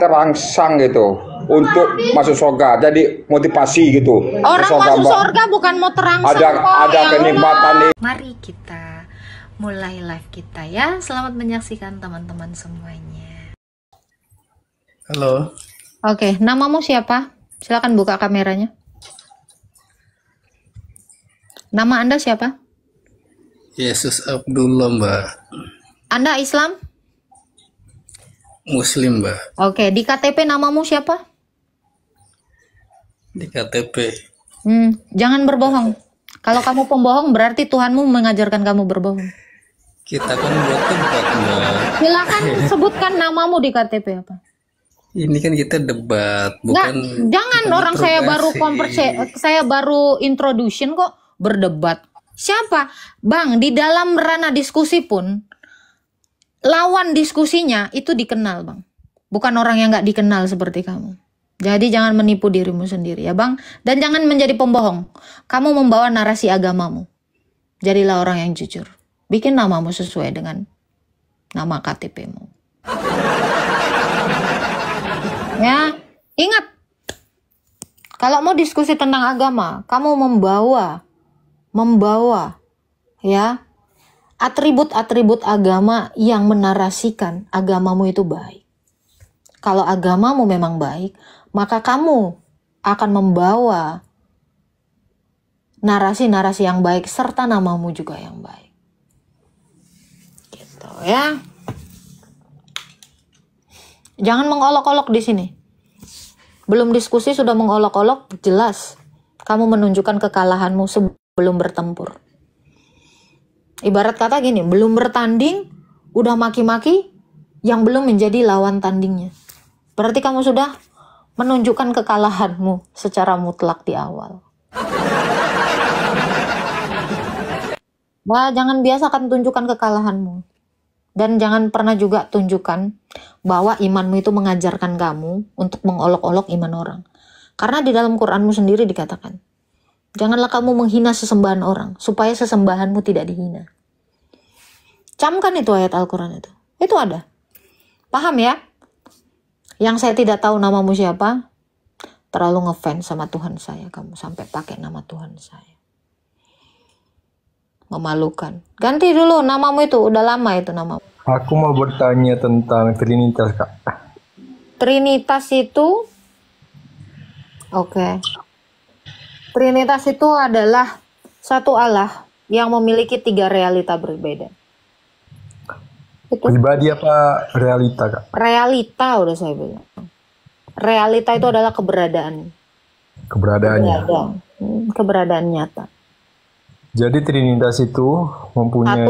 terangsang gitu untuk masuk surga. Jadi motivasi gitu. Orang masuk surga bukan mau terangsang. Ada kenikmatan nih. Mari kita mulai live kita ya. Selamat menyaksikan teman-teman semuanya. Halo. Oke, namamu siapa? Silakan buka kameranya. Nama Anda siapa? Yesus Abdullah, Mbak. Anda Islam? Muslim, Mbak. Oke, di KTP namamu siapa? Di KTP. Jangan berbohong. Kalau kamu pembohong berarti Tuhanmu mengajarkan kamu berbohong. Kita kan buat tempat, Mbak. Silakan sebutkan namamu di KTP apa? Ini kan kita debat, bukan. Jangan orang saya baru introduction kok berdebat. Siapa? Bang, di dalam ranah diskusi pun lawan diskusinya itu dikenal, Bang. Bukan orang yang nggak dikenal seperti kamu. Jadi jangan menipu dirimu sendiri ya, Bang. Dan jangan menjadi pembohong. Kamu membawa narasi agamamu. Jadilah orang yang jujur. Bikin namamu sesuai dengan nama KTP-mu. Ya, ingat. Kalau mau diskusi tentang agama, kamu membawa ya atribut-atribut agama yang menarasikan agamamu itu baik. Kalau agamamu memang baik, maka kamu akan membawa narasi-narasi yang baik serta namamu juga yang baik. Gitu ya. Jangan mengolok-olok di sini. Belum diskusi sudah mengolok-olok, jelas kamu menunjukkan kekalahanmu sebelum bertempur. Ibarat kata gini, belum bertanding, udah maki-maki yang belum menjadi lawan tandingnya. Berarti kamu sudah menunjukkan kekalahanmu secara mutlak di awal. Nah, jangan biasakan tunjukkan kekalahanmu. Dan jangan pernah juga tunjukkan bahwa imanmu itu mengajarkan kamu untuk mengolok-olok iman orang. Karena di dalam Quranmu sendiri dikatakan, janganlah kamu menghina sesembahan orang, supaya sesembahanmu tidak dihina. Camkan itu ayat Al-Quran itu. Itu ada. Paham ya? Yang saya tidak tahu namamu siapa, terlalu ngefans sama Tuhan saya. Kamu sampai pakai nama Tuhan saya. Memalukan. Ganti dulu namamu itu, udah lama itu namamu. Aku mau bertanya tentang Trinitas, Kak. Trinitas itu, oke. Trinitas itu adalah satu Allah yang memiliki 3 realita berbeda. Itu. Pribadi apa realita, Kak? Realita udah saya bilang. Realita itu adalah keberadaan. Keberadaannya. Keberadaan nyata. Jadi Trinitas itu mempunyai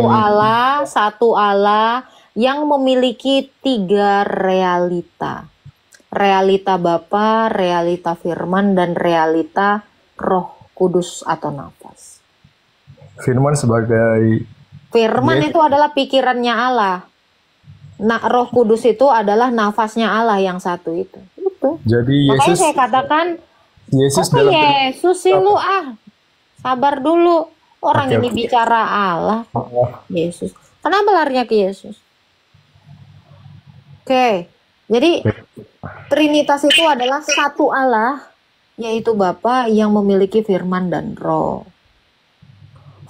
satu Allah yang memiliki 3 realita. Realita Bapa, realita Firman, dan realita Roh Kudus atau nafas. Firman sebagai Firman itu adalah pikirannya Allah. Nah, Roh Kudus itu adalah nafasnya Allah yang satu itu. Itu. Jadi Makanya Yesus. saya katakan, Yesus kok dalam Yesus sih lu sabar dulu. Orang Oke, ini bicara Allah kok. Yesus. Kenapa larinya ke Yesus? Oke. Jadi Trinitas itu adalah satu Allah, yaitu Bapa yang memiliki firman dan roh.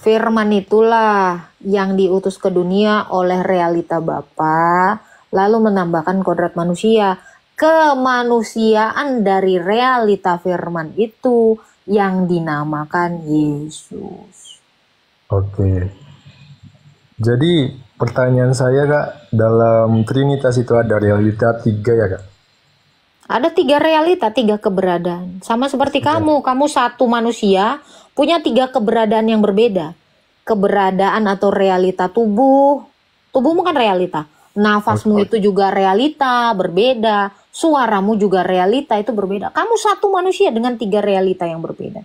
Firman itulah yang diutus ke dunia oleh realita Bapa, lalu menambahkan kodrat manusia. Kemanusiaan dari realita firman itu yang dinamakan Yesus. Oke. Jadi pertanyaan saya, Kak, dalam Trinitas itu ada realita 3 ya, Kak? Ada 3 realita, 3 keberadaan. Sama seperti kamu satu manusia punya 3 keberadaan yang berbeda. Keberadaan atau realita tubuh. Tubuhmu kan realita. Nafasmu itu juga realita, berbeda. Suaramu juga realita, itu berbeda. Kamu satu manusia dengan 3 realita yang berbeda.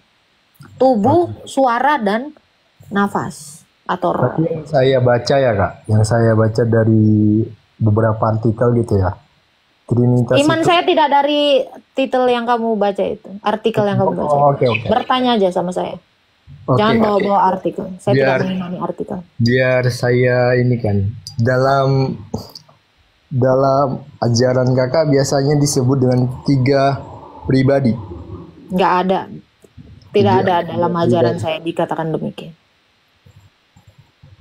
Tubuh, suara, dan nafas atau roh. Tapi yang saya baca ya, Kak, yang saya baca dari beberapa artikel gitu ya. Trinitas Iman itu... saya tidak dari titel yang kamu baca itu, artikel yang kamu baca. Oke. Bertanya aja sama saya. Jangan bawa-bawa artikel. Saya tidak mengimani artikel. Biar saya ini kan dalam dalam ajaran kakak biasanya disebut dengan 3 pribadi. Nggak ada. Tidak Tidak, ada dalam ajaran tidak. saya dikatakan demikian.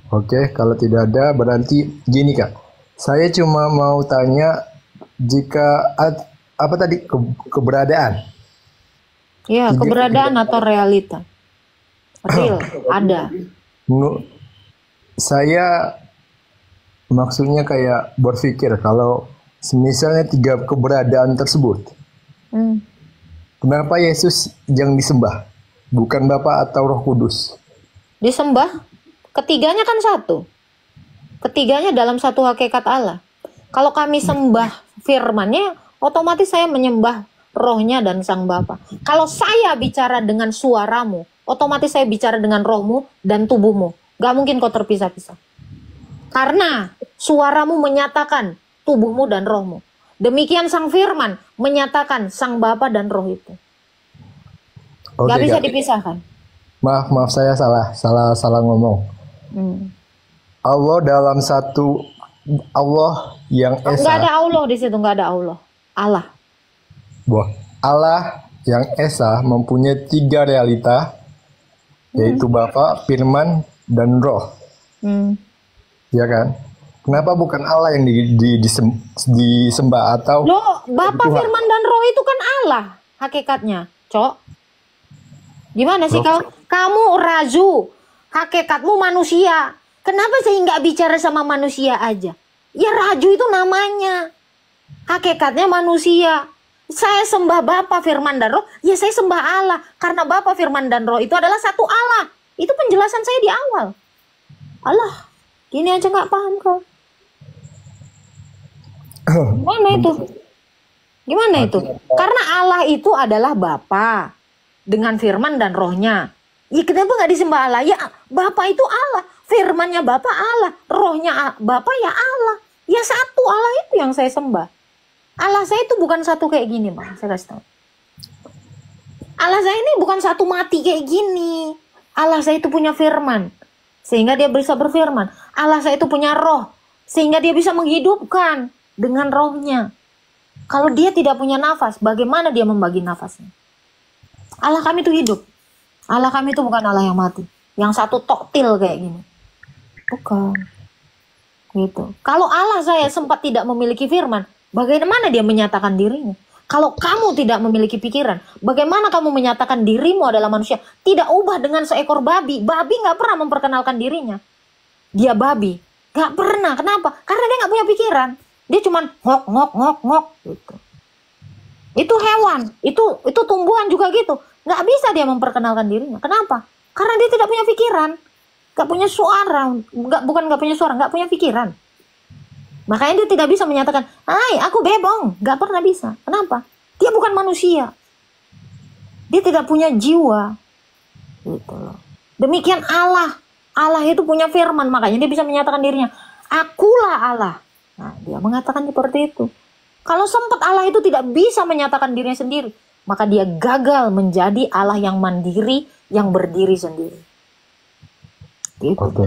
Oke, kalau tidak ada berarti gini kak. Saya cuma mau tanya jika apa tadi keberadaan. Ya, Tiga- keberadaan atau realita. Real, ada. Menurut saya maksudnya kayak berpikir kalau misalnya 3 keberadaan tersebut, Hmm. kenapa Yesus yang disembah? Bukan Bapa atau Roh Kudus? Disembah, ketiganya kan satu. Ketiganya dalam satu hakikat Allah. Kalau kami sembah firman-Nya, otomatis saya menyembah rohnya dan sang Bapa. Kalau saya bicara dengan suaramu, otomatis saya bicara dengan rohmu dan tubuhmu. Gak mungkin kau terpisah-pisah. Karena suaramu menyatakan tubuhmu dan rohmu. Demikian sang firman menyatakan sang Bapa dan roh itu. Oke, Gak bisa Kak. dipisahkan. Maaf saya salah ngomong. Hmm. Allah dalam satu, Allah yang Nggak esa, ada Allah di situ, nggak ada Allah. Allah. Allah yang esa mempunyai 3 realita, yaitu Bapa, Firman, dan Roh, Hmm. ya kan? Kenapa bukan Allah yang disembah atau Loh, Bapa, Tuhan? Firman, dan Roh itu kan Allah hakikatnya, Cok. Gimana sih kau? Kamu razu, hakikatmu manusia. Kenapa saya nggak bicara sama manusia aja? Ya raju itu namanya. Hakikatnya manusia. Saya sembah Bapa, Firman, dan Roh. Ya saya sembah Allah. Karena Bapa, Firman, dan Roh itu adalah satu Allah. Itu penjelasan saya di awal. Allah, gini aja nggak paham kau. Gimana itu? Gimana itu? Karena Allah itu adalah Bapa dengan firman dan rohnya. Ya kenapa nggak disembah Allah? Ya Bapa itu Allah, firmannya Bapa Allah, rohnya Bapa ya Allah. Ya satu Allah itu yang saya sembah. Allah saya itu bukan satu kayak gini, Bang. Saya kasih tahu. Allah saya ini bukan satu mati kayak gini. Allah saya itu punya firman, sehingga dia bisa berfirman. Allah saya itu punya roh, sehingga dia bisa menghidupkan dengan rohnya. Kalau dia tidak punya nafas, bagaimana dia membagi nafasnya? Allah kami itu hidup. Allah kami itu bukan Allah yang mati. Yang satu toktil kayak gini. Bukan. Gitu. Kalau Allah saya sempat tidak memiliki firman, bagaimana dia menyatakan dirinya? Kalau kamu tidak memiliki pikiran, bagaimana kamu menyatakan dirimu adalah manusia? Tidak ubah dengan seekor babi. Babi nggak pernah memperkenalkan dirinya. Dia babi. Nggak pernah. Kenapa? Karena dia nggak punya pikiran. Dia cuman ngok ngok ngok ngok gitu. Itu hewan, itu tumbuhan juga gitu. Nggak bisa dia memperkenalkan dirinya. Kenapa? Karena dia tidak punya pikiran, nggak punya suara, bukan nggak punya suara, nggak punya pikiran. Makanya dia tidak bisa menyatakan, "Hai, aku bebong." Nggak pernah bisa. Kenapa? Dia bukan manusia. Dia tidak punya jiwa. Gitu loh. Demikian Allah. Allah itu punya firman, makanya dia bisa menyatakan dirinya, "Akulah Allah." Nah, dia mengatakan seperti itu. Kalau sempat Allah itu tidak bisa menyatakan dirinya sendiri, maka dia gagal menjadi Allah yang mandiri, yang berdiri sendiri. Gitu. Oke.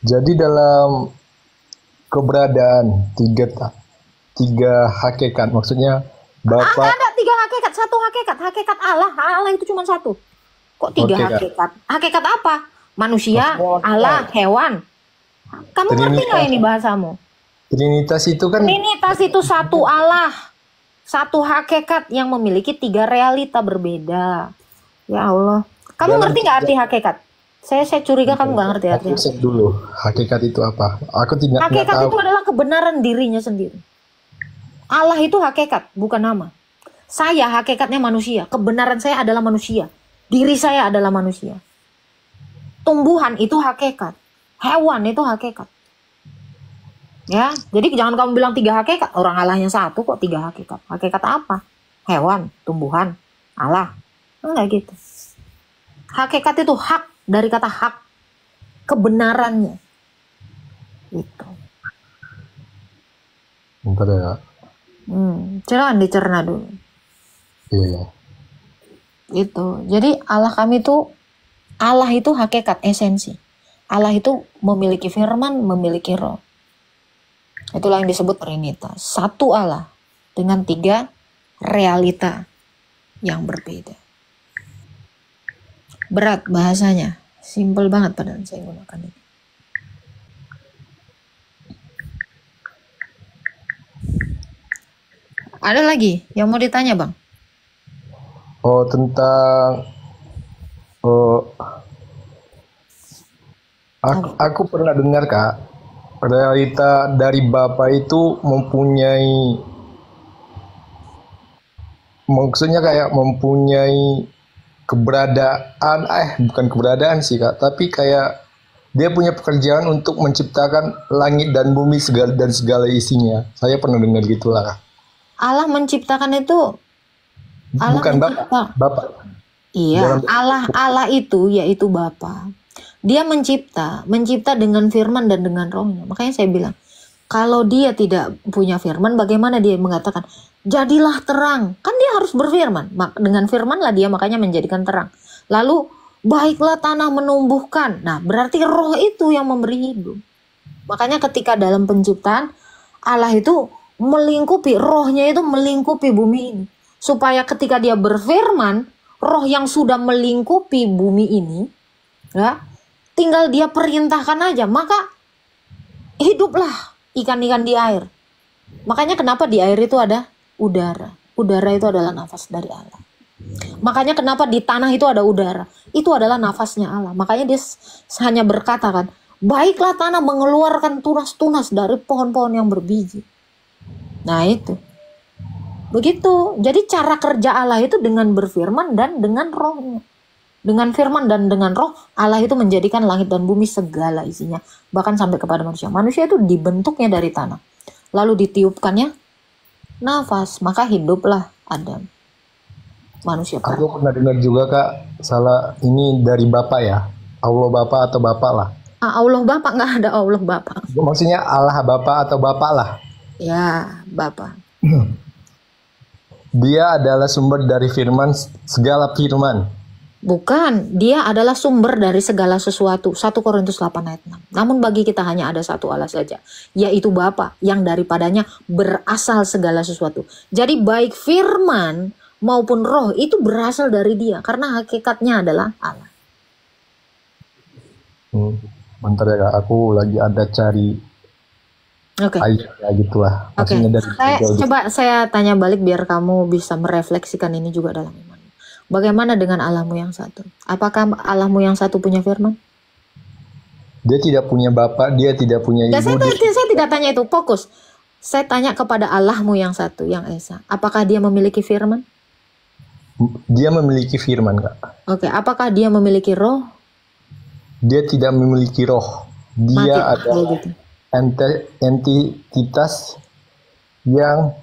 Jadi dalam keberadaan tiga hakikat, maksudnya Bapa, Ada 3 hakikat, 1 hakikat, hakikat Allah. Allah itu cuma 1. Kok 3 Oke, Kak. hakikat? Hakikat apa? Manusia, Maksudnya, Allah, hewan. Kamu ngerti nggak Trinitas. ini bahasamu? Trinitas itu kan Trinitas itu satu Allah, satu hakikat yang memiliki 3 realita berbeda. Ya Allah, kamu Dalam ngerti nggak arti hakikat? Saya curiga kamu nggak ngerti arti. aku cek dulu hakikat itu apa. Aku tidak Hakikat tahu. itu adalah kebenaran dirinya sendiri. Allah itu hakikat, bukan nama. Saya hakikatnya manusia, kebenaran saya adalah manusia. Diri saya adalah manusia. Tumbuhan itu hakikat, hewan itu hakikat. Ya, jadi jangan kamu bilang 3 hakikat. Orang Allahnya 1 kok 3 hakikat. Hakikat apa? Hewan, tumbuhan, Allah. Enggak gitu. Hakikat itu hak, dari kata hak, kebenarannya. Itu. Bentar ya. Silakan dicerna dulu. Iya. Itu. Jadi Allah itu hakikat, esensi. Allah itu memiliki firman, memiliki roh. Itulah yang disebut Trinitas. Satu Allah dengan 3 realita yang berbeda. Berat bahasanya, simple banget padahal saya gunakan ini. Ada lagi yang mau ditanya, Bang? Oh, tentang oh, aku pernah dengar Kak, realita dari Bapak itu mempunyai, maksudnya kayak mempunyai keberadaan, bukan keberadaan sih Kak, tapi kayak dia punya pekerjaan untuk menciptakan langit dan bumi dan segala isinya. Saya pernah dengar gitulah Kak. Allah menciptakan itu, Allah Bukan mencipta. Bapak. Iya, Dalam- Allah itu yaitu Bapa. Dia mencipta dengan firman dan dengan rohnya. Makanya saya bilang, kalau dia tidak punya firman, bagaimana dia mengatakan, jadilah terang. Kan dia harus berfirman. Dengan firman lah dia makanya menjadikan terang. Lalu, baiklah tanah menumbuhkan. Nah, berarti roh itu yang memberi hidup. Makanya ketika dalam penciptaan, Allah itu melingkupi, rohnya itu melingkupi bumi ini. Supaya ketika dia berfirman, roh yang sudah melingkupi bumi ini, ya, tinggal dia perintahkan aja, maka hiduplah ikan-ikan di air. Makanya kenapa di air itu ada udara. Udara itu adalah nafas dari Allah. Makanya kenapa di tanah itu ada udara. Itu adalah nafasnya Allah. Makanya dia hanya berkata kan, baiklah tanah mengeluarkan tunas-tunas dari pohon-pohon yang berbiji. Nah itu. Begitu. Jadi cara kerja Allah itu dengan berfirman dan dengan rohnya. Dengan firman dan dengan roh, Allah itu menjadikan langit dan bumi segala isinya. Bahkan sampai kepada manusia. Manusia itu dibentuknya dari tanah. Lalu ditiupkannya nafas. Maka hiduplah Adam. Manusia. Aku pernah dengar juga Kak, salah ini dari Bapak ya. Allah Bapak atau Bapak lah. Allah Bapak, nggak ada Allah Bapak. Maksudnya Allah Bapak atau Bapak lah. Ya, Bapak. Dia adalah sumber dari firman, segala firman. Bukan, dia adalah sumber dari segala sesuatu. 1 Korintus 8 ayat 6. Namun bagi kita hanya ada satu Allah saja, yaitu Bapa, yang daripadanya berasal segala sesuatu. Jadi baik firman maupun roh itu berasal dari dia, karena hakikatnya adalah Allah. Bentar ya Kak, aku lagi ada cari Oke. ayat ya gitulah. Oke. Maksudnya dari Coba saya tanya balik biar kamu bisa merefleksikan ini juga dalam iman. Bagaimana dengan Allahmu yang satu? Apakah Allahmu yang satu punya firman? Dia tidak punya bapak, dia tidak punya ibu. Saya tidak tanya itu, fokus. Saya tanya kepada Allahmu yang satu, yang Esa. Apakah dia memiliki firman? Dia memiliki firman Kak. Oke, apakah dia memiliki roh? Dia tidak memiliki roh. Mati, Dia kalau adalah gitu. entitas yang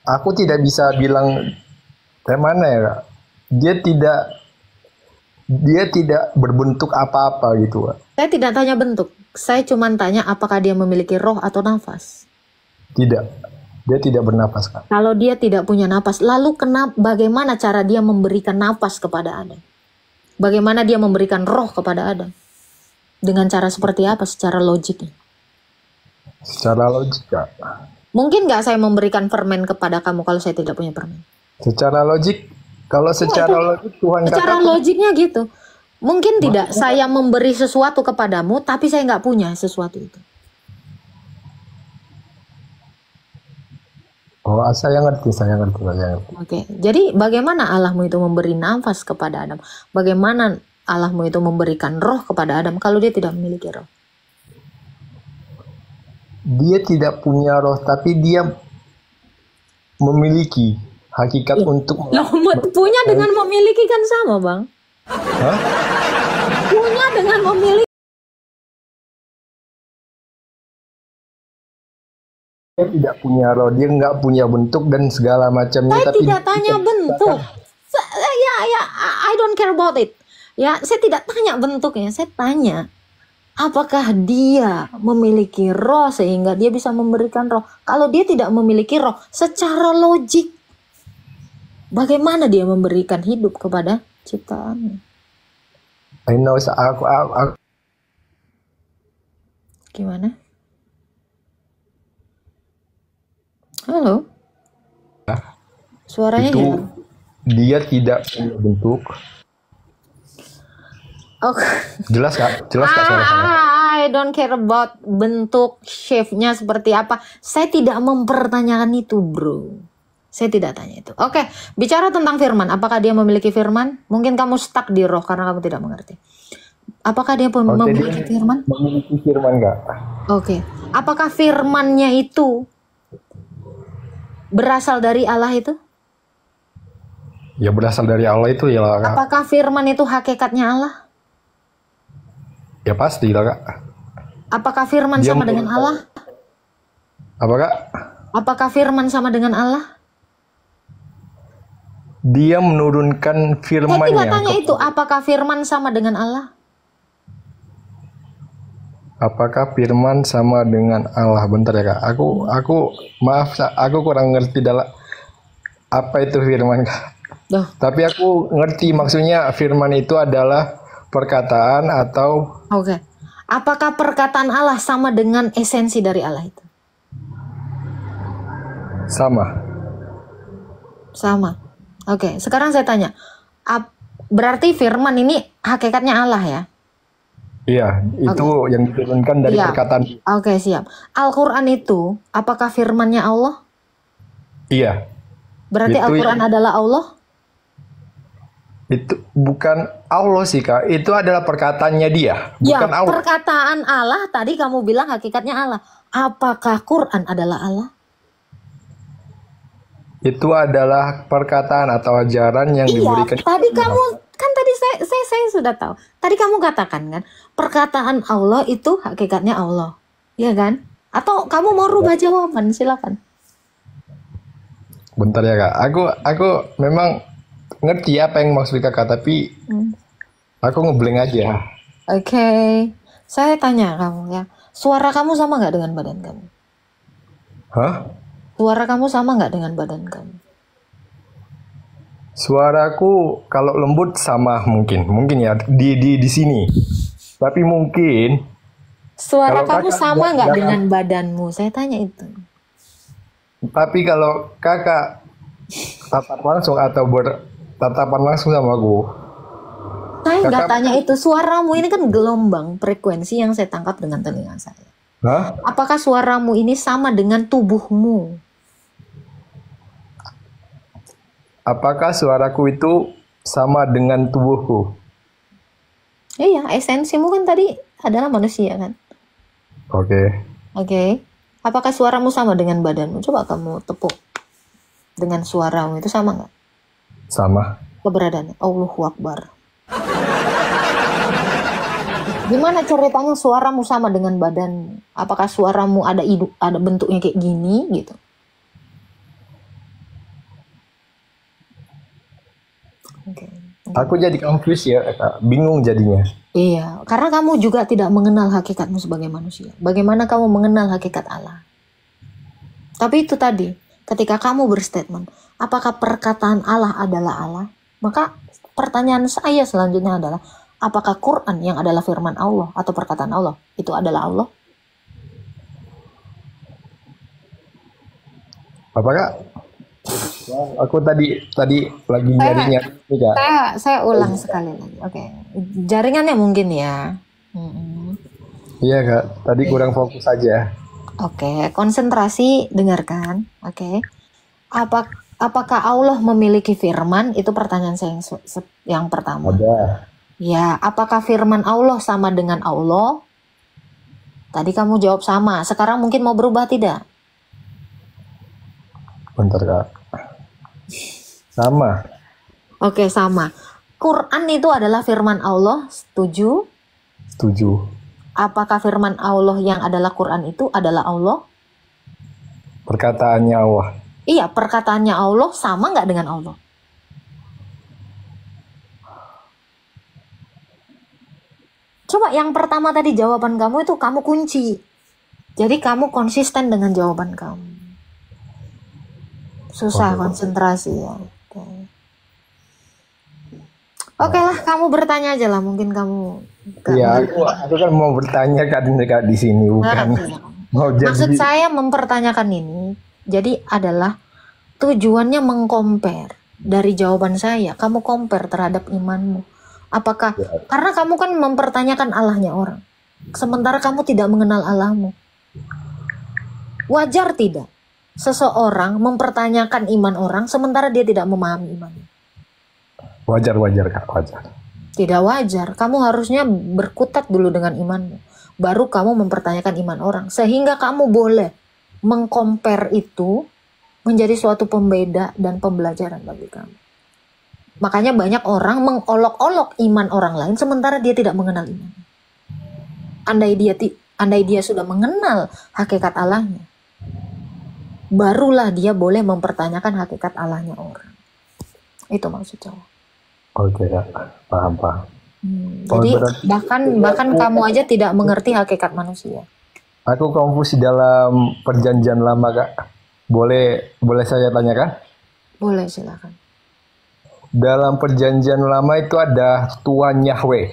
aku tidak bisa bilang kayak mana ya Kak. Dia tidak berbentuk apa-apa gitu Kak. Saya tidak tanya bentuk. Saya cuma tanya apakah dia memiliki roh atau nafas. Tidak. Dia tidak bernafas Kak. Kalau dia tidak punya nafas, lalu bagaimana cara dia memberikan nafas kepada Adam? Bagaimana dia memberikan roh kepada Adam? Dengan cara seperti apa secara logiknya? Secara logik Kak. Mungkin nggak saya memberikan permen kepada kamu kalau saya tidak punya permen? Secara logik, kalau secara logik Tuhan Secara katakan, logiknya gitu. Mungkin tidak saya memberi sesuatu kepadamu, tapi saya nggak punya sesuatu itu. oh saya ngerti. Oke, jadi bagaimana Allahmu itu memberi nafas kepada Adam? Bagaimana Allahmu itu memberikan roh kepada Adam kalau dia tidak memiliki roh? Dia tidak punya roh, tapi dia memiliki hakikat untuk Punya dengan memiliki kan sama, Bang. Hah? Punya dengan memiliki. Dia tidak punya roh, dia nggak punya bentuk dan segala macamnya. Saya Tapi tidak tanya bentuk. Ya, I don't care about it. Ya, saya tidak tanya bentuknya. Saya tanya, apakah dia memiliki roh sehingga dia bisa memberikan roh? Kalau dia tidak memiliki roh, secara logik, bagaimana dia memberikan hidup kepada ciptaannya? I know, aku Gimana? Halo? Suaranya Itu hilang. dia tidak punya bentuk. Oh. Jelas Kak? Jelas Kak suara saya? I don't care about bentuk shape-nya seperti apa. Saya tidak mempertanyakan itu, bro. Saya tidak tanya itu. Oke, bicara tentang firman. Apakah dia memiliki firman? Mungkin kamu stuck di roh karena kamu tidak mengerti. Apakah dia memiliki firman? Memiliki firman Kak? Oke. Apakah firmannya itu berasal dari Allah itu? Ya berasal dari Allah itu ya Kak. Apakah firman itu hakikatnya Allah? Ya pasti lah Kak. Apakah firman Dia sama dengan Allah? Apa Kak? Apakah firman sama dengan Allah? Dia menurunkan Saya firman-Nya. tidak tanya itu. Apakah firman sama dengan Allah? Apakah firman sama dengan Allah? Bentar ya Kak. Aku maaf, aku kurang ngerti dalam apa itu firman Kak. Duh. Tapi aku ngerti maksudnya firman itu adalah perkataan atau Oke. Apakah perkataan Allah sama dengan esensi dari Allah itu? sama. Sama. Oke. Sekarang saya tanya. Berarti firman ini hakikatnya Allah ya? Iya, itu yang diturunkan dari Iya. perkataan. Oke, siap. Al-Quran itu apakah firmannya Allah? Iya, Berarti Itu Al-Quran adalah Allah? itu bukan Allah sih Kak. Itu adalah perkataannya dia, Ya, bukan Allah. perkataan Allah tadi kamu bilang hakikatnya Allah. Apakah Quran adalah Allah? Itu adalah perkataan atau ajaran yang Iya, diberikan. tadi kamu kan tadi saya sudah tahu. Tadi kamu katakan kan, perkataan Allah itu hakikatnya Allah. Iya kan? Atau kamu mau rubah jawaban? Silakan. Bentar ya Kak. Aku memang ngerti apa yang maksud Kakak, tapi aku ngeblank aja. Oke. Saya tanya kamu ya. Suara kamu sama nggak dengan badan kamu? Hah? Suara kamu sama nggak dengan badan kamu? Suaraku kalau lembut sama mungkin ya di sini. Tapi mungkin Suara Kalau kamu kakak sama nggak jangan- dengan badanmu? Saya tanya itu. Tapi kalau Kakak tatap langsung atau bertatapan langsung sama aku, Saya nggak Kakak- tanya itu. Suaramu ini kan gelombang frekuensi yang saya tangkap dengan telinga saya. hah? Apakah suaramu ini sama dengan tubuhmu? Apakah suaraku itu sama dengan tubuhku? Iya, esensimu kan tadi adalah manusia kan? Oke. Oke. Apakah suaramu sama dengan badanmu? Coba kamu tepuk dengan suaramu itu sama nggak? Sama. Keberadaannya. Allahu Akbar. Gimana ceritanya suaramu sama dengan badanmu? Apakah suaramu ada bentuknya kayak gini gitu? Oke. Aku jadi confused ya, Kak. Bingung jadinya. Iya, karena kamu juga tidak mengenal hakikatmu sebagai manusia. Bagaimana kamu mengenal hakikat Allah? Tapi itu tadi, ketika kamu berstatement, apakah perkataan Allah adalah Allah? Maka pertanyaan saya selanjutnya adalah, apakah Quran yang adalah firman Allah atau perkataan Allah itu adalah Allah? Apa Kak? Aku tadi lagi nyarinya nih Kak. Saya ulang sekali lagi. Oke, jaringannya mungkin ya. Iya Kak, tadi kurang fokus aja. Oke, konsentrasi, dengarkan. Oke, apakah Allah memiliki firman? Itu pertanyaan saya yang pertama. Ada. Ya, apakah firman Allah sama dengan Allah? Tadi kamu jawab sama. Sekarang mungkin mau berubah tidak? Bentar Kak. Sama. Oke, sama. Quran itu adalah firman Allah, setuju? Setuju. Apakah firman Allah yang adalah Quran itu adalah Allah? Perkataannya Allah. Iya, perkataannya Allah sama nggak dengan Allah? Coba yang pertama tadi jawaban kamu itu kamu kunci. Jadi kamu konsisten dengan jawaban kamu. Susah konsentrasi ya. Oke lah, kamu bertanya aja lah. Mungkin kamu Nggak Iya, begitu. aku kan mau bertanya Kak di sini, bukan Nah, mau maksud jadi. saya mempertanyakan ini, jadi adalah tujuannya mengcompare dari jawaban saya. Kamu compare terhadap imanmu. Apakah karena kamu kan mempertanyakan Allahnya orang, sementara kamu tidak mengenal Allahmu. Wajar tidak seseorang mempertanyakan iman orang sementara dia tidak memahami imannya? Wajar Kak, wajar. Tidak wajar. Kamu harusnya berkutat dulu dengan imanmu, baru kamu mempertanyakan iman orang, sehingga kamu boleh mengcompare itu menjadi suatu pembeda dan pembelajaran bagi kamu. Makanya banyak orang mengolok-olok iman orang lain sementara dia tidak mengenal iman. Andai dia sudah mengenal hakikat Allahnya, barulah dia boleh mempertanyakan hakikat Allahnya orang. Itu maksud saya. Oke Kak, paham. Jadi berarti bahkan kamu aja tidak mengerti hakikat manusia. aku konfusi dalam perjanjian lama Kak. Boleh saya tanyakan? Boleh, silakan. Dalam perjanjian lama itu ada Tuhan Yahweh.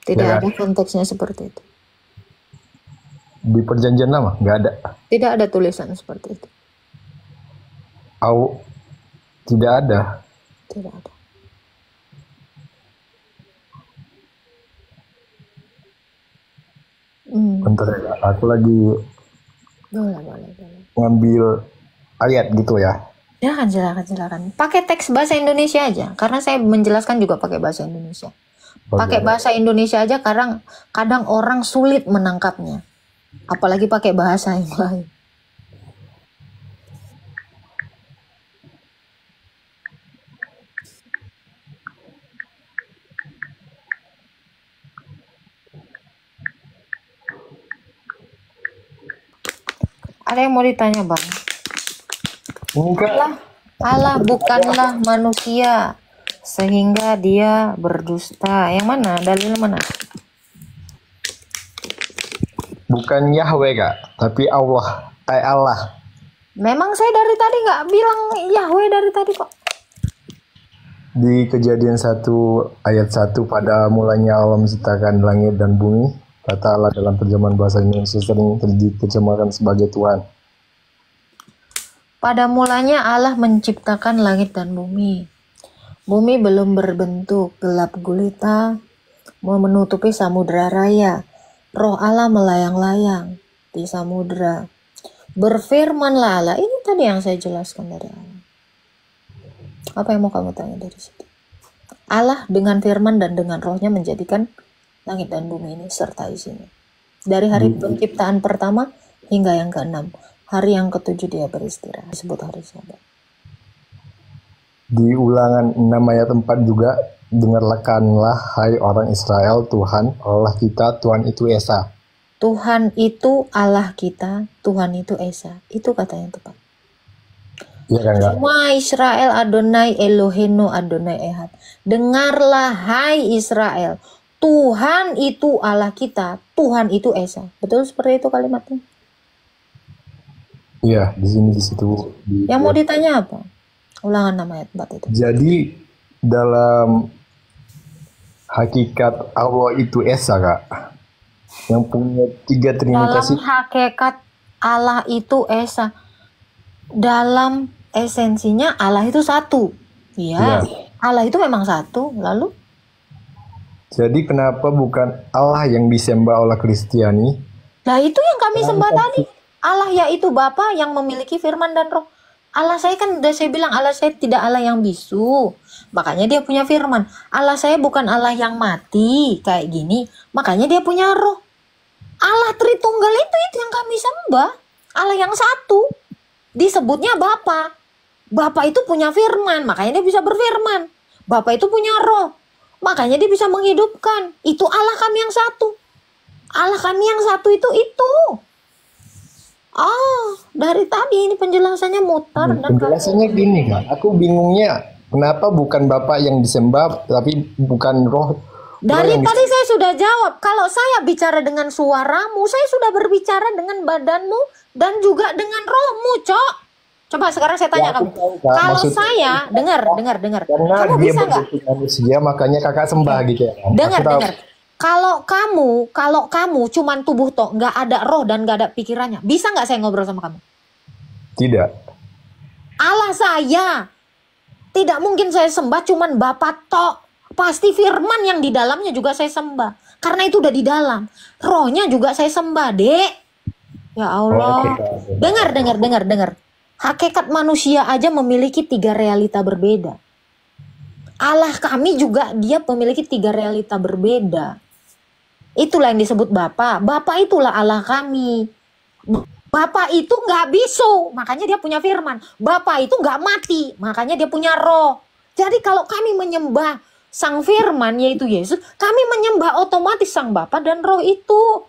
Tidak Ya. ada konteksnya seperti itu. Di perjanjian lama nggak ada. Tidak ada tulisan seperti itu. Tidak ada. Tidak ada. Bentar ya Kak. Aku lagi Boleh. ngambil ayat gitu ya. Silakan. Pakai teks bahasa Indonesia aja, karena saya menjelaskan juga pakai bahasa Indonesia. Pakai bahasa Indonesia aja kadang orang sulit menangkapnya, apalagi pakai bahasa yang lain. Ada yang mau ditanya, Bang? Ini Kak, Allah bukanlah manusia sehingga dia berdusta. Yang mana? Dalil mana? bukan Yahweh Kak, tapi Allah. Allah. Memang saya dari tadi nggak bilang Yahweh dari tadi kok. Di Kejadian 1 ayat 1, pada mulanya Allah menciptakan langit dan bumi, kata Allah dalam terjemahan bahasa Indonesia sering diterjemahkan sebagai Tuhan. Pada mulanya Allah menciptakan langit dan bumi. Bumi belum berbentuk, gelap gulita, menutupi samudera raya. Roh Allah melayang-layang di samudera. Berfirmanlah Allah. Ini tadi yang saya jelaskan dari Allah. Apa yang mau kamu tanya dari situ? Allah dengan firman dan dengan rohnya menjadikan langit dan bumi ini serta isinya. Dari hari penciptaan pertama hingga yang ke-6. Hari yang ke-7 dia beristirahat. Disebut hari Sabat. Di Ulangan 6 ayat 4 juga, dengarkanlah hai orang Israel, Tuhan Allah kita, Tuhan itu Esa. Tuhan itu Allah kita, Tuhan itu Esa. Itu kata yang tepat. Iya kan Kak? Semua Israel Adonai Elohenu Adonai Ehad. Dengarlah hai Israel, Tuhan itu Allah kita, Tuhan itu Esa. Betul seperti itu kalimatnya? Iya, di sini di situ. Yang mau ditanya apa? Ulangan 6 ayat 4 itu. Jadi dalam hakikat Allah itu Esa Kak, yang punya 3 trinitas Dalam hakikat Allah itu Esa. Dalam esensinya Allah itu satu. Ya. Allah itu memang satu. Lalu? Jadi kenapa bukan Allah yang disembah oleh Kristiani? Nah itu yang kami sembah tadi. Allah yaitu Bapa yang memiliki firman dan roh. Allah saya kan udah saya bilang, Allah saya tidak Allah yang bisu. Makanya dia punya firman. Allah saya bukan Allah yang mati kayak gini. Makanya dia punya roh. Allah Tritunggal itu yang kami sembah. Allah yang satu. Disebutnya Bapa. Bapa itu punya firman. Makanya dia bisa berfirman. Bapa itu punya roh. Makanya dia bisa menghidupkan. Itu Allah kami yang satu. Allah kami yang satu itu. Dari tadi ini penjelasannya mutar. Penjelasannya gini Kak, aku bingungnya kenapa bukan Bapak yang disembah tapi bukan roh. Dari yang tadi saya sudah jawab. Kalau saya bicara dengan suaramu, saya sudah berbicara dengan badanmu dan juga dengan rohmu, Cok. Coba sekarang saya tanya kamu. Kalau saya dengar. Karena Kamu dia bisa nggak? berbentuk manusia, makanya kakak sembah gitu ya. Dengar. Kalau kamu cuman tubuh toh, nggak ada roh dan nggak ada pikirannya, bisa nggak saya ngobrol sama kamu? Tidak. Allah saya, tidak mungkin saya sembah cuman Bapak tok. Pasti firman yang di dalamnya juga saya sembah. Karena itu udah di dalam. Rohnya juga saya sembah, Dek. Ya Allah. Dengar. Hakikat manusia aja memiliki 3 realita berbeda. Allah kami juga dia memiliki 3 realita berbeda. Itulah yang disebut Bapa. Bapa itulah Allah kami. Bapa itu nggak bisu, makanya dia punya firman. Bapa itu nggak mati, makanya dia punya roh. Jadi kalau kami menyembah Sang Firman yaitu Yesus, kami menyembah otomatis Sang Bapa dan Roh itu.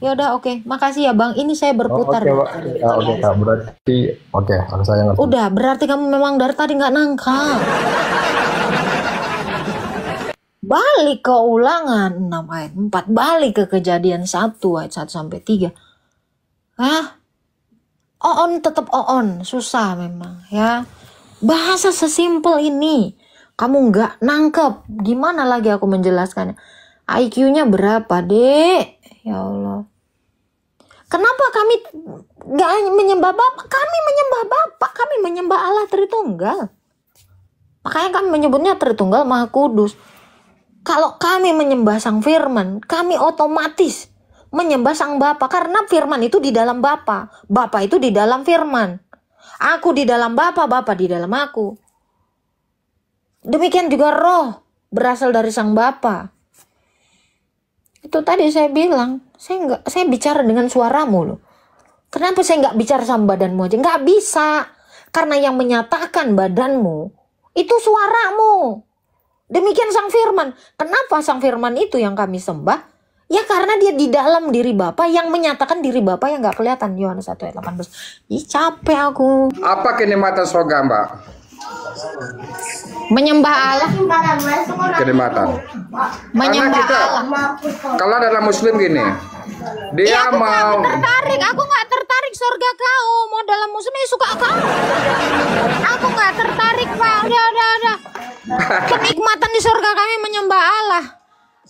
Ya udah, oke. Makasih ya Bang. Ini saya berputar. Oke, Pak. Oke, Kak. Berarti harus saya ngerti. Udah, berarti kamu memang dari tadi nggak nangkal. Balik ke Ulangan 6 ayat 4, balik ke Kejadian 1 ayat 1 sampai 3. Oon tetap oon, susah memang ya. Bahasa sesimpel ini kamu nggak nangkep, gimana lagi aku menjelaskannya? IQ-nya berapa, Dek? Ya Allah. Kenapa kami nggak menyembah Bapa? Kami menyembah Bapa, kami menyembah Allah Tritunggal. Makanya kami menyebutnya Tritunggal Maha Kudus. Kalau kami menyembah Sang Firman, kami otomatis menyembah Sang Bapa. Karena Firman itu di dalam Bapa. Bapa itu di dalam Firman. Aku di dalam Bapa, Bapa di dalam aku. Demikian juga roh berasal dari Sang Bapa. Itu tadi saya bilang, saya bicara dengan suaramu loh. Kenapa saya nggak bicara sama badanmu aja? Nggak bisa. Karena yang menyatakan badanmu, itu suaramu. Demikian Sang Firman. Kenapa Sang Firman itu yang kami sembah? Ya karena dia di dalam diri Bapa yang menyatakan diri Bapa yang nggak kelihatan. Yohanes 1 ayat 18. Ih, capek aku. Apa kenikmatan surga, Mbak? Menyembah Allah. Kenikmatan. Menyembah Karena kita, Allah. kalau dalam Muslim gini, dia Aku mau nggak tertarik. Aku nggak tertarik surga kau. Mau dalam Muslim ya suka kau. Aku nggak tertarik, Pak. Udah. Kenikmatan di surga kami menyembah Allah.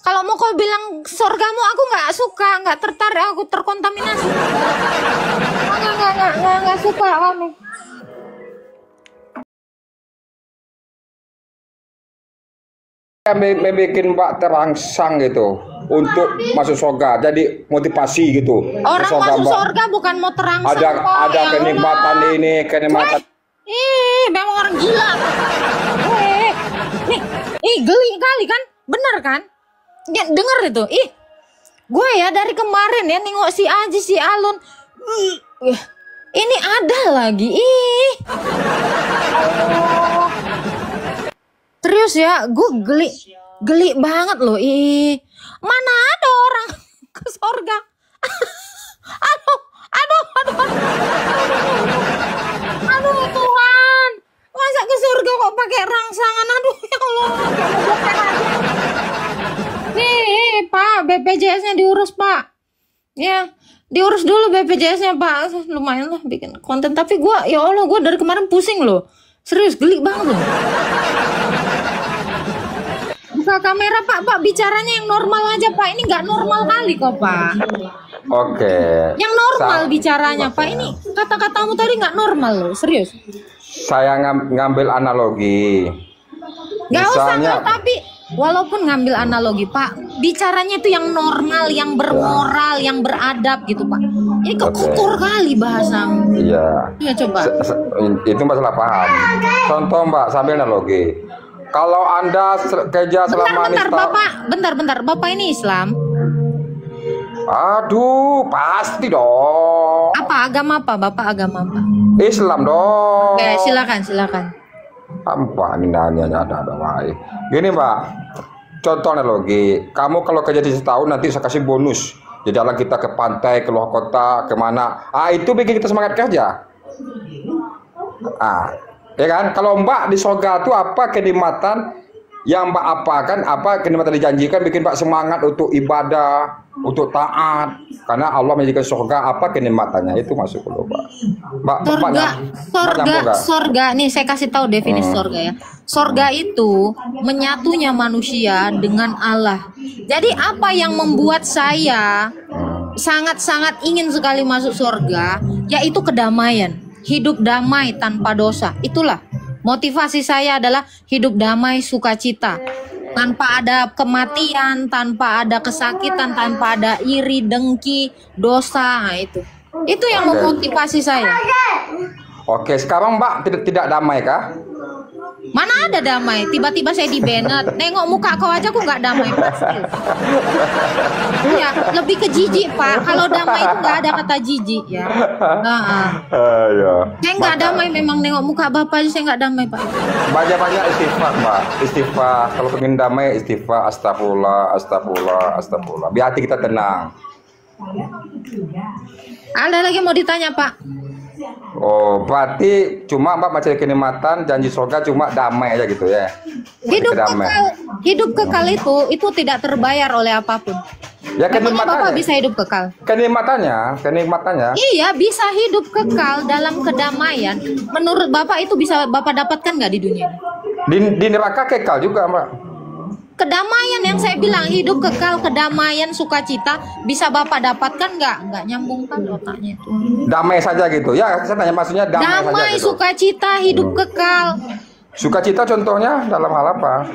Kalau mau kau bilang surgamu, aku nggak suka, nggak tertarik, aku terkontaminasi. Nggak suka kami. membuat Mbak terangsang gitu untuk masuk surga. Jadi motivasi gitu. Orang masuk Mbak. surga bukan mau terangsang. Ada Pak. Ya kenikmatan Allah. ini, kenikmatan. Memang orang gila. Nih, geli kali kan? Bener kan? Ya, denger itu. Gue ya dari kemarin ya nengok si Aji, si Alun. Ini ada lagi. Terus ya, gue geli banget loh. Mana ada orang ke surga? Aduh Tuhan, masa ke surga kok pakai rangsangan? Aduh ya Allah, nih Pak, BPJS-nya diurus Pak. Ya, diurus dulu BPJS-nya Pak. Lumayan lah bikin konten. Tapi gue, ya Allah, gue dari kemarin pusing loh. Serius, geli banget loh. Buka kamera Pak, bicaranya yang normal aja Pak. Ini nggak normal kali kok Pak. Oke. Yang normal bicaranya Pak. Ini kata-katamu tadi nggak normal loh, serius. Saya ngambil analogi. Nggak usah Misalnya, nggak, tapi walaupun ngambil analogi Pak, bicaranya itu yang normal, yang bermoral, yang beradab gitu Pak. Ini kotor kali bahasamu. iya. Ya coba. Itu masalah paham. Contoh Mbak, sambil analogi. Kalau Anda kerja selama Bentar Bapak, bentar. Bapak ini Islam? Aduh, pasti dong. Apa agama apa? Bapak agama apa? Islam dong. Oke, silakan. Apa nanya ada baik. Gini Mbak, contoh analogi. Kamu kalau kerja di setahun nanti saya kasih bonus. Jadi jalan kita ke pantai, ke luar kota, kemana. Itu bikin kita semangat kerja. Ya kan? Kalau Mbak di surga itu apa kenikmatan yang Mbak apakan, apa kenikmatan dijanjikan bikin Mbak semangat untuk ibadah, untuk taat, karena Allah menjadikan surga, apa kenikmatannya itu masuk dulu Mbak. Sorga nih saya kasih tahu definisi sorga ya. Sorga itu menyatunya manusia dengan Allah. Jadi apa yang membuat saya sangat-sangat ingin sekali masuk surga, yaitu kedamaian, hidup damai tanpa dosa. Itulah motivasi saya, adalah hidup damai, sukacita, tanpa ada kematian, tanpa ada kesakitan, tanpa ada iri, dengki, dosa. Nah, itu yang memotivasi saya. Oke, sekarang Mbak tidak damai kah? Mana ada damai? Tiba-tiba saya di-banned. Nengok muka kau aja aku nggak damai. Ya, lebih ke jijik Pak. Kalau damai itu nggak ada kata jijik ya. Ya. Saya nggak damai, memang nengok muka Bapak aja saya nggak damai Pak. Banyak-banyak istighfar Mbak. Istighfar. Kalau pengen damai istighfar, astagfirullah, astagfirullah, astagfirullah. Biar hati kita tenang. Ada lagi mau ditanya Pak? Oh, berarti cuma Mbak mencari kenikmatan, janji surga cuma damai aja gitu ya. Hidup kekal itu tidak terbayar oleh apapun. Ya Memangnya Bapak bisa hidup kekal? Kenikmatannya. Iya, bisa hidup kekal dalam kedamaian. Menurut Bapak itu bisa Bapak dapatkan nggak di dunia? Di neraka kekal juga Mbak. Kedamaian yang saya bilang, hidup kekal, kedamaian, sukacita, bisa Bapak dapatkan nggak? Nggak nyambung kan otaknya itu. Damai saja gitu. Ya, saya tanya maksudnya damai saja gitu. Sukacita, hidup kekal. Sukacita contohnya dalam hal apa?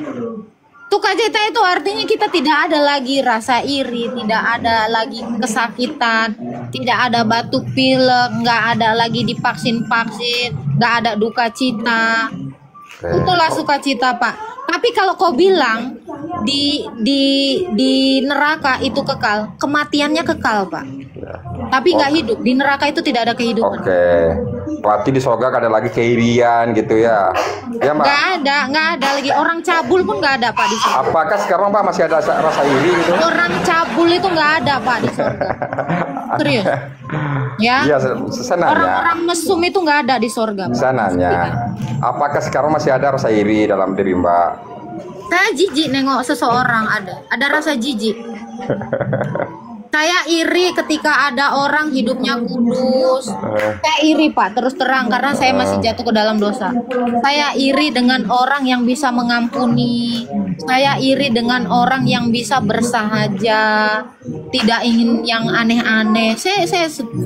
Sukacita itu artinya kita tidak ada lagi rasa iri, tidak ada lagi kesakitan, tidak ada batuk pilek, nggak ada lagi divaksin-vaksin, nggak ada duka cita. Itulah sukacita Pak. Tapi kalau kau bilang di neraka itu kekal, kematiannya kekal Pak. Tapi nggak hidup. Di neraka itu tidak ada kehidupan. Oke. Berarti di surga ada lagi keirian gitu ya? Ya Mbak. Nggak ada lagi. Orang cabul pun nggak ada Pak di surga. Apakah sekarang Pak masih ada rasa iri gitu? Orang cabul itu nggak ada Pak di surga. Serius? Ya? Iya, saya nanya. Orang-orang mesum itu nggak ada di surga Pak. Saya nanya. Apakah sekarang masih ada rasa iri dalam diri Mbak? Saya jijik nengok seseorang ada rasa jijik. Saya iri ketika ada orang hidupnya kudus. Saya iri Pak, terus terang, karena saya masih jatuh ke dalam dosa. Saya iri dengan orang yang bisa mengampuni. Saya iri dengan orang yang bisa bersahaja, tidak ingin yang aneh-aneh. Saya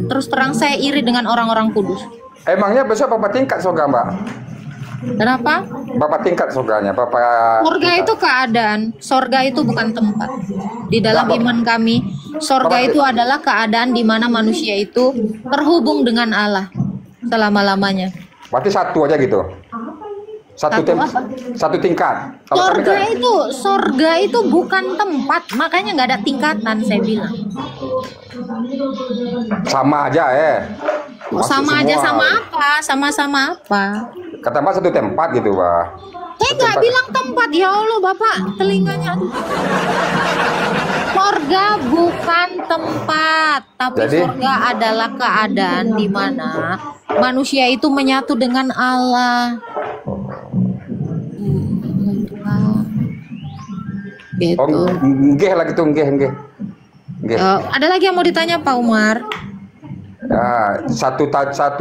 terus terang, saya iri dengan orang-orang kudus. Emangnya besok Bapak tingkat surga Mbak? Kenapa? Bapak tingkat surganya, Bapak. Surga itu keadaan, surga itu bukan tempat. Di dalam iman kami, surga itu adalah keadaan di mana manusia itu terhubung dengan Allah selama-lamanya. Berarti satu aja gitu. Satu tingkat. Surga itu bukan tempat, makanya nggak ada tingkatan, saya bilang. Sama aja Sama aja, sama-sama apa? Kata Mbak satu tempat gitu Pak. Saya nggak bilang tempat, ya Allah Bapak, telinganya. Surga bukan tempat, tapi surga adalah keadaan di mana manusia itu menyatu dengan Allah. Gitu. Oh, nggih lagi tuh, nggih. Ada lagi yang mau ditanya Pak Umar? Ya, satu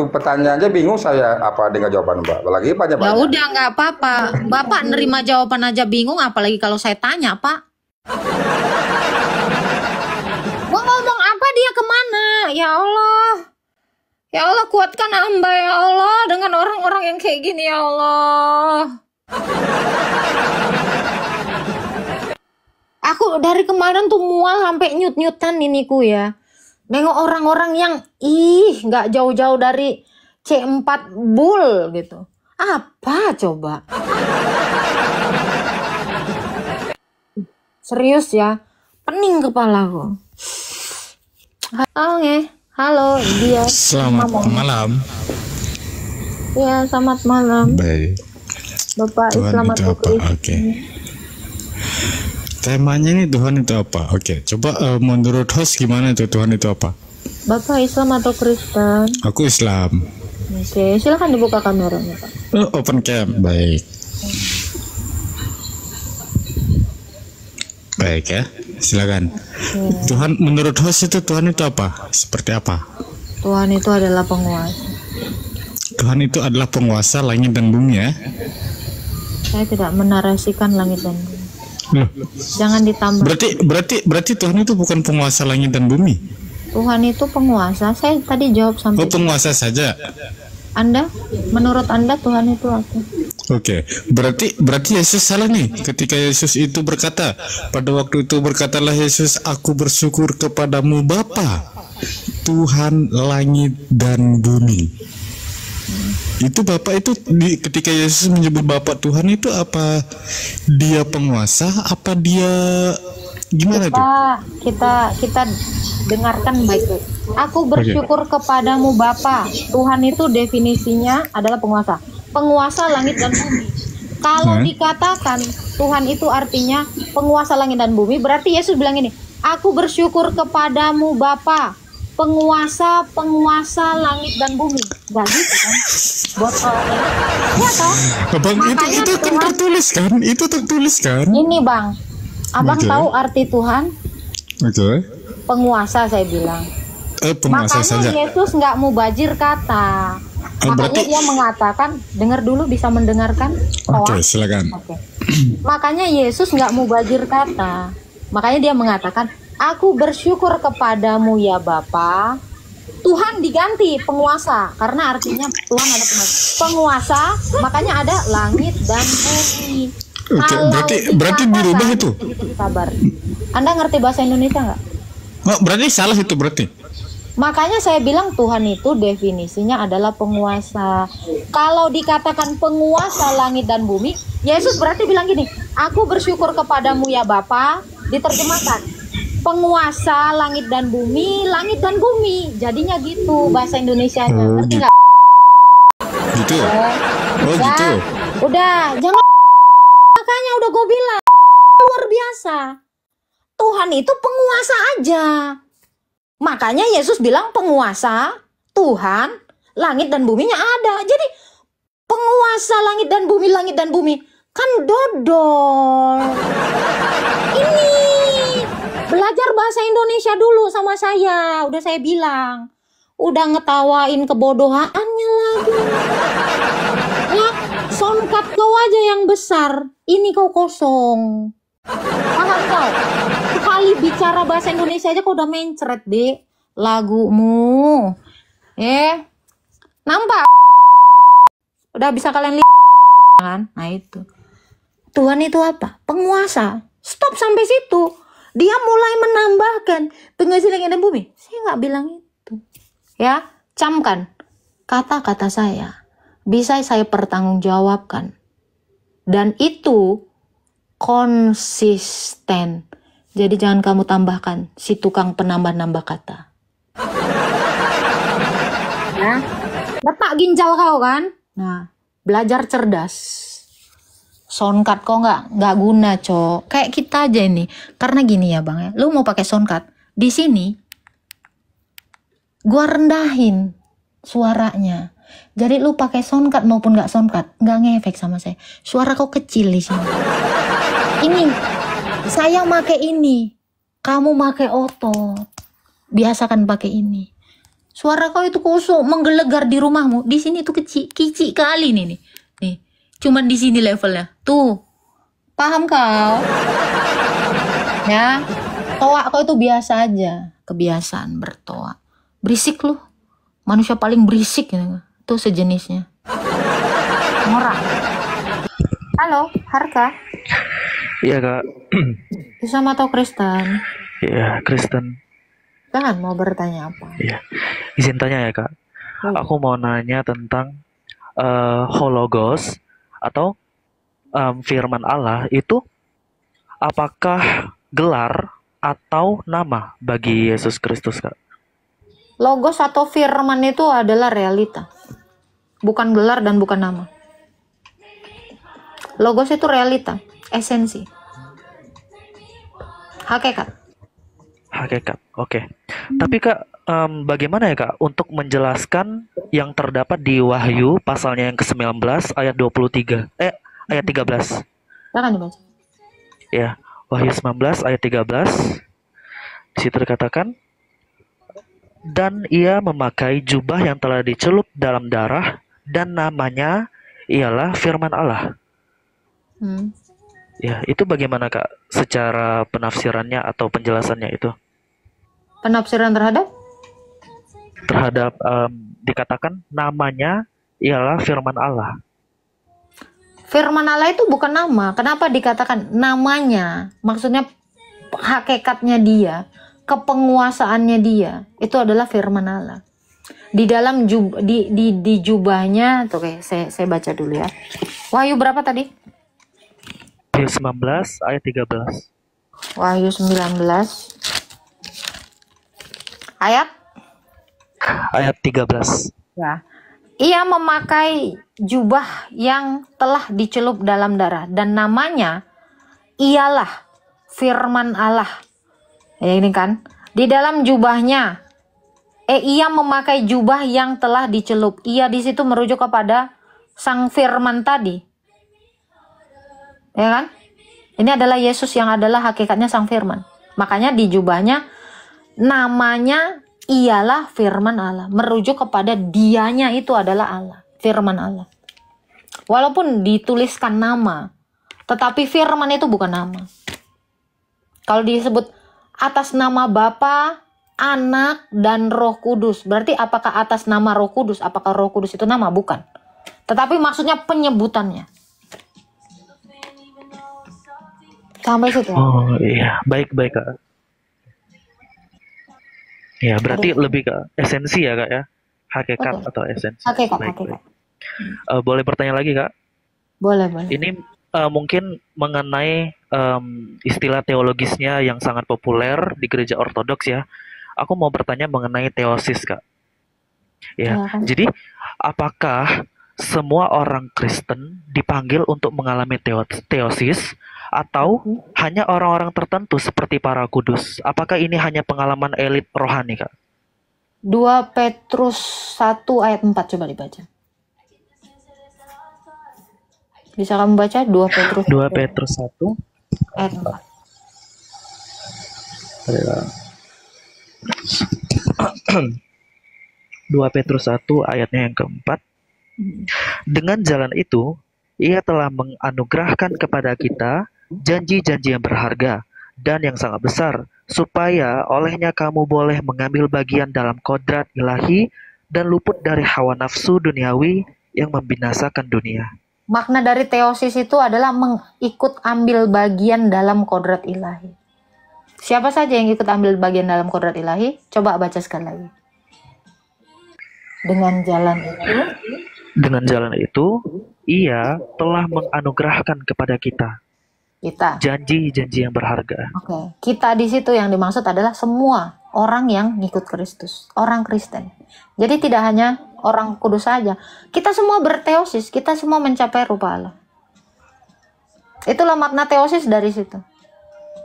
pertanyaan aja bingung saya apa dengan jawaban Mbak. Lagi banyak. Ya udah, nggak apa-apa. Bapak nerima jawaban aja bingung, apalagi kalau saya tanya Pak. Mau ngomong apa, dia kemana? Ya Allah. Ya Allah, kuatkan hamba ya Allah dengan orang-orang yang kayak gini ya Allah. Aku dari kemarin tuh mual sampai nyut-nyutan iniku ya. Nengok orang-orang yang nggak jauh-jauh dari C4 Bull gitu. Apa coba? Serius ya, pening kepalaku. Halo dia. Selamat malam. Ya, selamat malam. Baik. Bapak Tuhan Islam itu atau apa? Kristen? Oke. Temanya ini Tuhan itu apa? Oke, coba menurut host gimana itu Tuhan itu apa? Bapak Islam atau Kristen? Aku Islam. Oke, silakan dibuka kameranya Pak. Open cam, baik. Baik ya, silakan. Tuhan, menurut host itu Tuhan itu apa? Seperti apa? Tuhan itu adalah penguasa. Tuhan itu adalah penguasa langit dan bumi ya. Saya tidak menarasikan langit dan bumi. Loh, Jangan ditambah. berarti Tuhan itu bukan penguasa langit dan bumi. Tuhan itu penguasa. Saya tadi jawab Oh, sampai. penguasa saja. Anda, menurut Anda Tuhan itu apa? Oke, berarti Yesus salah nih ketika Yesus itu berkata, pada waktu itu berkatalah Yesus, aku bersyukur kepadamu Bapa, Tuhan langit dan bumi. Itu Bapak itu ketika Yesus menyebut Bapak Tuhan itu apa dia penguasa, apa dia gimana tuh? Kita dengarkan baik-baik. Aku bersyukur kepadamu Bapa. Tuhan itu definisinya adalah penguasa. Penguasa langit dan bumi. Kalau dikatakan Tuhan itu artinya penguasa langit dan bumi, berarti Yesus bilang ini, aku bersyukur kepadamu Bapa, penguasa langit dan bumi. Gak gitu kan? Botolnya. Ya toh? Bang, Makanya itu kan Tuhan- tertulis kan? Ini Bang, Abang Oke. tahu arti Tuhan? Oke. Penguasa saya bilang. Penguasa Makanya saja. Yesus nggak mubazir kata. Makanya berarti- dia mengatakan, dengar dulu, bisa mendengarkan? Oke, Toa? silakan. Oke. Makanya Yesus nggak mubazir kata. Makanya dia mengatakan, aku bersyukur kepadamu ya Bapa. Tuhan diganti penguasa karena artinya Tuhan ada penguasa, makanya ada langit dan bumi. Oke, Kalau berarti dirubah dikatakan- itu. Sabar. Anda ngerti bahasa Indonesia nggak? Oh, berarti salah itu berarti. Makanya saya bilang Tuhan itu definisinya adalah penguasa. Kalau dikatakan penguasa langit dan bumi, Yesus berarti bilang gini, aku bersyukur kepadamu ya Bapa, diterjemahkan. Penguasa langit dan bumi. Jadinya gitu bahasa Indonesianya. Oh, Ngerti gitu. nggak? Gitu. Oh, Udah, gitu. udah, jangan. Makanya udah gue bilang, luar biasa. Tuhan itu penguasa aja. Makanya Yesus bilang penguasa, Tuhan, langit dan buminya ada. Jadi penguasa langit dan bumi kan dodol. Ini belajar bahasa Indonesia dulu sama saya. Udah saya bilang. Udah ngetawain kebodohannya lagi. Ya, soundcard kau aja yang besar. Ini kau kosong. Paham kau? Sekali bicara bahasa Indonesia aja kau udah mencret, Dek. Lagumu. Nampak? Udah bisa kalian lihat kan? Nah itu. Tuhan itu apa? Penguasa. Stop sampai situ. Dia mulai menambahkan penguasa langit dan bumi. Saya nggak bilang itu. Ya, camkan. Kata-kata saya bisa saya pertanggungjawabkan. Dan itu konsisten. Jadi jangan kamu tambahkan si tukang penambah-nambah kata. Ya, letak ginjal kau kan? Nah, belajar cerdas. Soundcard kok nggak guna, Cok. Kayak kita aja ini. Karena gini ya, Bang ya. Lu mau pakai soundcard di sini, gua rendahin suaranya. Jadi lu pakai soundcard maupun nggak soundcard, nggak ngefek sama saya. Suara kau kecil di sini. Ini saya make ini, kamu make otot. Biasakan pakai ini. Suara kau itu kusuk menggelegar di rumahmu. Di sini tuh kicik kali nih. Nih, cuman di sini levelnya. Tuh, paham kau? Ya, toa kau itu biasa aja. Kebiasaan bertoa. Berisik lu. Manusia paling berisik gitu. Tuh sejenisnya. Norak. Halo, Harka. Iya kak, Islam atau Kristen? iya Kristen. Jangan mau bertanya apa. Iya, izin tanya ya kak. Aku mau nanya tentang Hologos atau firman Allah itu apakah gelar atau nama bagi Yesus Kristus kak? Logos atau firman itu adalah realita. Bukan gelar dan bukan nama. Logos itu realita, esensi. Hakikat. Hakikat, oke. Tapi kak, bagaimana ya kak untuk menjelaskan yang terdapat di Wahyu pasalnya yang ke-19 ayat 23, ayat 13. Jangan dibaca. Ya, Wahyu 19 ayat 13. Di situ dikatakan, dan ia memakai jubah yang telah dicelup dalam darah, dan namanya ialah firman Allah. Hmm. Ya, itu bagaimana Kak secara penafsirannya atau penjelasannya itu? Penafsiran terhadap Dikatakan namanya ialah firman Allah. firman Allah itu bukan nama. Kenapa dikatakan namanya? Maksudnya hakikatnya dia, kepenguasaannya dia, itu adalah firman Allah. Di dalam di jubahnya, tuh kayak saya baca dulu ya. Wahyu berapa tadi? Wahyu 19 ayat 13. Wahyu 19 ayat Ayat 13. ya. Ia memakai jubah yang telah dicelup dalam darah, dan namanya ialah firman Allah. Ya, ini kan di dalam jubahnya. Ia memakai jubah yang telah dicelup. Ia di situ merujuk kepada sang firman tadi. Ya kan? Ini adalah Yesus yang adalah hakikatnya sang firman. Makanya di jubahnya namanya ialah firman Allah, merujuk kepada dianya itu adalah Allah, firman Allah. Walaupun dituliskan nama, tetapi firman itu bukan nama. Kalau disebut atas nama Bapa, Anak, dan Roh Kudus, berarti apakah atas nama Roh Kudus? Apakah Roh Kudus itu nama? Bukan. Tetapi maksudnya penyebutannya. Sampai situ. Oh iya, baik-baik Kak. Ya, berarti lebih ke esensi ya Kak ya? Hakikat Betul. atau esensi. Hakikat, Baik, hakikat. baik. Boleh bertanya lagi Kak? Boleh, boleh. Ini mungkin mengenai istilah teologisnya yang sangat populer di gereja ortodoks ya. Aku mau bertanya mengenai teosis Kak. Ya, Silakan. jadi apakah semua orang Kristen dipanggil untuk mengalami teosis atau hanya orang-orang tertentu seperti para kudus? Apakah ini hanya pengalaman elit rohani Kak? 2 Petrus 1 ayat 4 coba dibaca. Bisa kamu baca 2 Petrus 2 Petrus 1 ayat 4. adalah 2 Petrus 1 ayatnya yang keempat. Dengan jalan itu, ia telah menganugerahkan kepada kita janji-janji yang berharga dan yang sangat besar, supaya olehnya kamu boleh mengambil bagian dalam kodrat ilahi dan luput dari hawa nafsu duniawi yang membinasakan dunia. Makna dari teosis itu adalah mengikut ambil bagian dalam kodrat ilahi. Siapa saja yang ikut ambil bagian dalam kodrat ilahi? Coba baca sekali lagi. Dengan jalan itu, Ia telah menganugerahkan kepada kita kita. janji-janji yang berharga. Oke, kita di situ yang dimaksud adalah semua orang yang ngikut Kristus, orang Kristen. Jadi tidak hanya orang kudus saja. Kita semua berteosis, kita semua mencapai rupa Allah. Itulah makna teosis dari situ.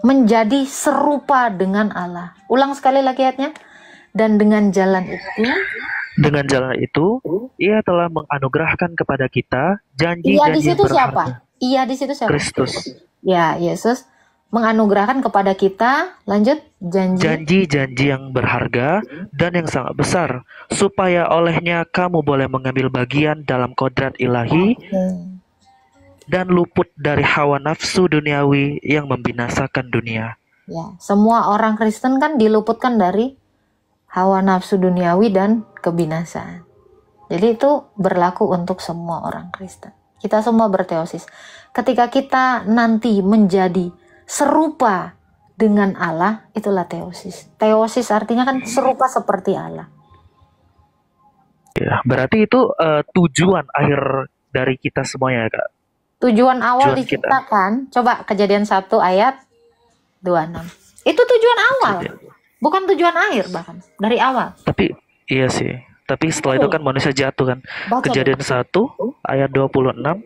Menjadi serupa dengan Allah. Ulang sekali lagi ayatnya. Dan dengan jalan itu, Ia telah menganugerahkan kepada kita janji-janji Ia di yang situ berharga. siapa? Ia di situ siapa? Kristus. Ya, Yesus menganugerahkan kepada kita, lanjut, Janji-janji yang berharga dan yang sangat besar, supaya olehnya kamu boleh mengambil bagian dalam kodrat ilahi dan luput dari hawa nafsu duniawi yang membinasakan dunia. Ya, semua orang Kristen kan diluputkan dari hawa nafsu duniawi dan kebinasaan. Jadi itu berlaku untuk semua orang Kristen. Kita semua berteosis. Ketika kita nanti menjadi serupa dengan Allah, itulah teosis. Teosis artinya kan serupa seperti Allah. Ya, berarti itu tujuan akhir dari kita semuanya, Kak. Tujuan awal Tujuan diciptakan, coba Kejadian 1 ayat 26. Itu tujuan awal, bukan tujuan akhir bahkan, dari awal. Tapi iya sih. Tapi setelah itu kan manusia jatuh kan. Baca Kejadian 1 ayat 26.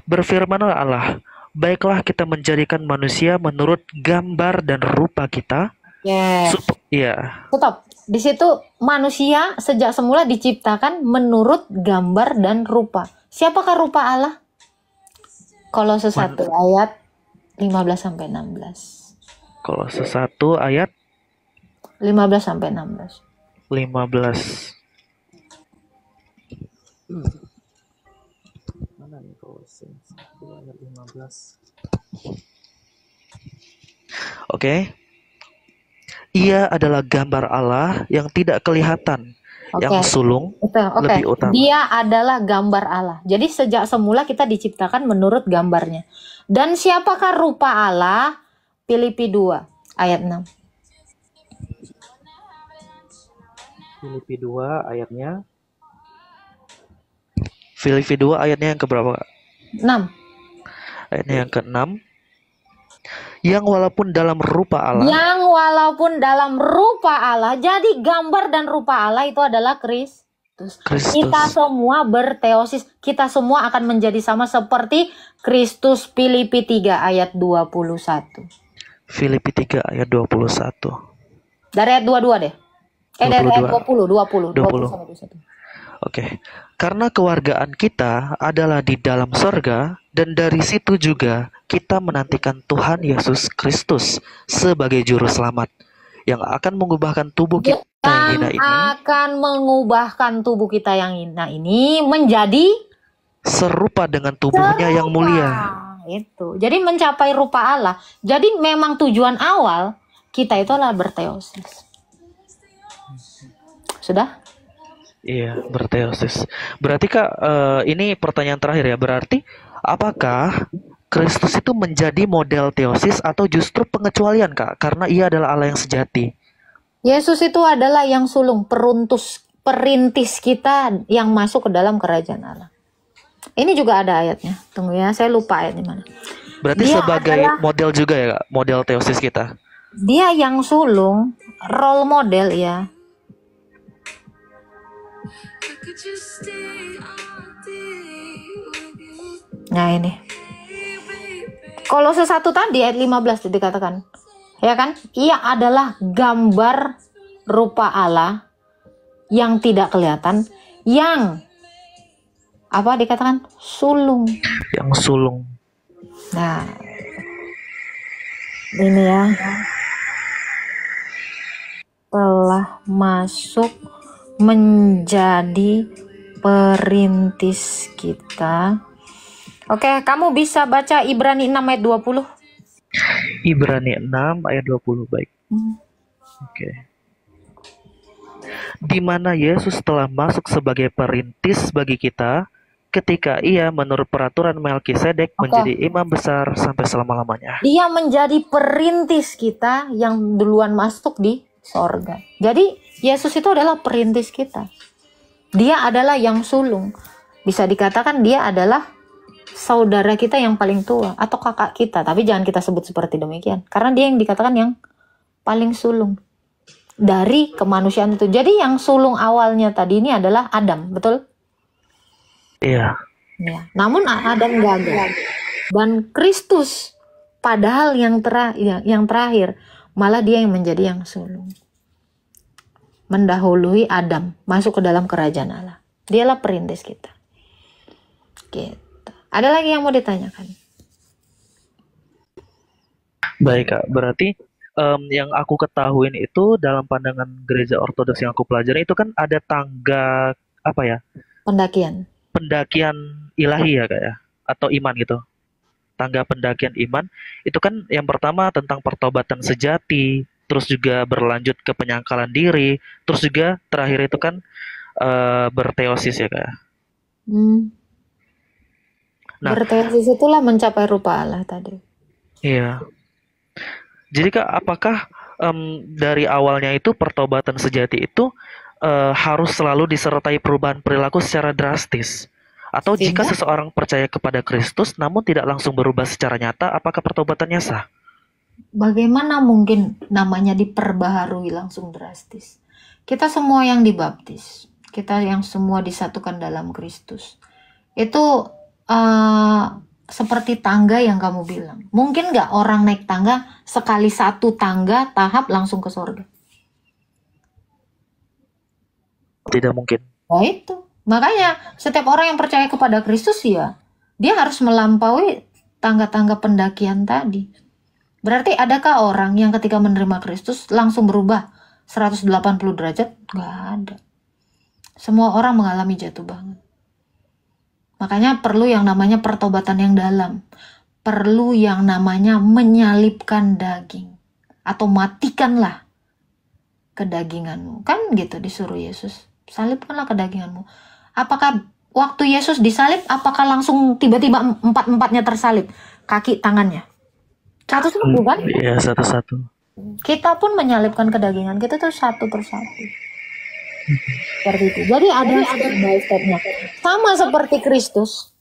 Berfirmanlah Allah, baiklah kita menjadikan manusia menurut gambar dan rupa kita. Yes. Iya. Stop. Di situ manusia sejak semula diciptakan menurut gambar dan rupa. Siapakah rupa Allah? Kolose 1 ayat 15 sampai 16. Kolose 1 ayat 15 sampai 16. 15. Mana nih Kolose 1 ayat 15? Oke. Ia adalah gambar Allah yang tidak kelihatan, yang Oke. sulung Oke. lebih utama. Dia adalah gambar Allah. Jadi sejak semula kita diciptakan menurut gambarnya. Dan siapakah rupa Allah? Filipi 2 ayat 6. Filipi 2 ayatnya. Filipi 2 ayatnya yang keberapa, Kak? 6. Ayatnya yang ke-6. Yang walaupun dalam rupa Allah. Yang walaupun dalam rupa Allah, jadi gambar dan rupa Allah itu adalah Kristus. Kita semua berteosis, kita semua akan menjadi sama seperti Kristus. Filipi 3 ayat 21. Filipi 3 ayat 21. Dari ayat 22 deh. Dari ayat 20 20. sampai 21. Oke. Karena kewargaan kita adalah di dalam sorga, dan dari situ juga kita menantikan Tuhan Yesus Kristus sebagai juru selamat yang akan mengubahkan tubuh kita yang hina ini, akan mengubahkan tubuh kita yang hina ini menjadi serupa dengan tubuhnya yang mulia. Itu. Jadi mencapai rupa Allah. Jadi memang tujuan awal kita itu adalah berteosis. Sudah? Iya, berteosis. Berarti Kak, ini pertanyaan terakhir ya. Berarti apakah Kristus itu menjadi model teosis atau justru pengecualian, Kak? Karena ia adalah Allah yang sejati. Yesus itu adalah yang sulung, perintis kita yang masuk ke dalam kerajaan Allah. Ini juga ada ayatnya. Tunggu ya, saya lupa ayat di mana. Berarti Dia sebagai adalah- model juga ya, Kak? Model teosis kita. Dia yang sulung, role model ya. Nah ini. Kolose 1 tadi ayat 15 dikatakan. Ya kan? Ia adalah gambar rupa Allah yang tidak kelihatan, yang apa dikatakan? Sulung. Yang sulung. Nah. Ini ya. Telah masuk menjadi perintis kita. Oke, kamu bisa baca Ibrani 6 ayat 20. Ibrani 6 ayat 20, baik. Oke. Di mana Yesus telah masuk sebagai perintis bagi kita ketika ia menurut peraturan Melkisedek menjadi imam besar sampai selama-lamanya. Dia menjadi perintis kita yang duluan masuk di sorga. Jadi Yesus itu adalah perintis kita. Dia adalah yang sulung. Bisa dikatakan dia adalah saudara kita yang paling tua atau kakak kita, tapi jangan kita sebut seperti demikian karena dia yang dikatakan yang paling sulung dari kemanusiaan itu. Jadi yang sulung awalnya tadi ini adalah Adam, betul? Iya. Ya. Namun Adam gagal dan Kristus padahal yang terakhir malah dia yang menjadi yang sulung, mendahului Adam masuk ke dalam kerajaan Allah. Dialah perintis kita. Gitu. Ada lagi yang mau ditanyakan? Baik Kak, berarti yang aku ketahuin itu dalam pandangan gereja ortodoks yang aku pelajari itu kan ada tangga apa ya? Pendakian. Pendakian ilahi ya Kak ya? Atau iman gitu. Tangga pendakian iman itu kan yang pertama tentang pertobatan sejati, terus juga berlanjut ke penyangkalan diri, terus juga terakhir itu kan berteosis ya Kak. Nah, berteosis itulah mencapai rupa Allah tadi. Iya. Jadi Kak, apakah dari awalnya itu pertobatan sejati itu harus selalu disertai perubahan perilaku secara drastis? Atau jika seseorang percaya kepada Kristus namun tidak langsung berubah secara nyata, apakah pertobatannya sah? Bagaimana mungkin namanya diperbaharui langsung drastis? Kita semua yang dibaptis, kita yang semua disatukan dalam Kristus, itu seperti tangga yang kamu bilang. Mungkin nggak orang naik tangga sekali satu tangga tahap langsung ke surga? Tidak mungkin. Oh itu. Makanya setiap orang yang percaya kepada Kristus ya, dia harus melampaui tangga-tangga pendakian tadi. Berarti adakah orang yang ketika menerima Kristus langsung berubah 180 derajat? Gak ada. Semua orang mengalami jatuh bangun. Makanya perlu yang namanya pertobatan yang dalam. Perlu yang namanya menyalibkan daging. Atau matikanlah kedaginganmu. Kan gitu disuruh Yesus. Salibkanlah kedaginganmu. Apakah waktu Yesus disalib, apakah langsung tiba-tiba empat-empatnya tersalib? Kaki, tangannya. Satu-satu kan? Iya, satu-satu. Kita pun menyalibkan kedagingan kita tuh satu persatu. Seperti itu. Jadi ada step by stepnya. Sama seperti Kristus.